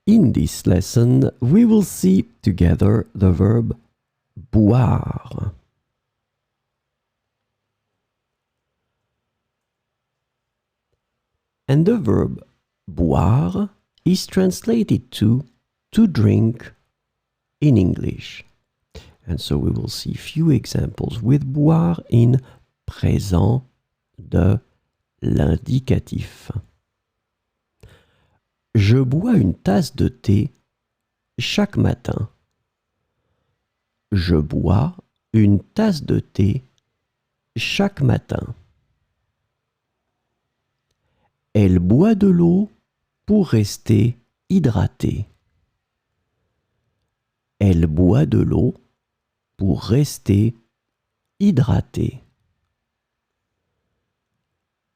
In this lesson, we will see together the verb boire. And the verb boire is translated to drink in English. And so we will see few examples with boire in présent de l'indicatif. Je bois une tasse de thé chaque matin. Je bois une tasse de thé chaque matin. Elle boit de l'eau pour rester hydratée. Elle boit de l'eau pour rester hydratée.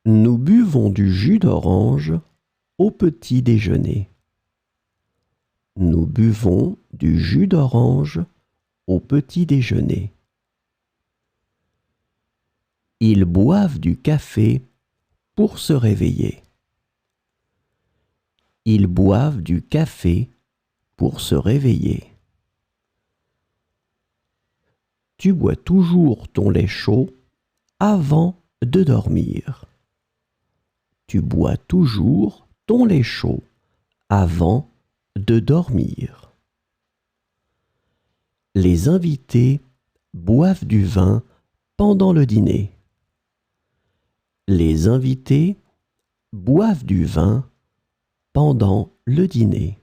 Nous buvons du jus d'orange au petit déjeuner. Nous buvons du jus d'orange au petit déjeuner. Ils boivent du café pour se réveiller. Ils boivent du café pour se réveiller. Tu bois toujours ton lait chaud avant de dormir. Tu bois toujours ton lait chaud avant de dormir. Les invités boivent du vin pendant le dîner. Les invités boivent du vin pendant le dîner.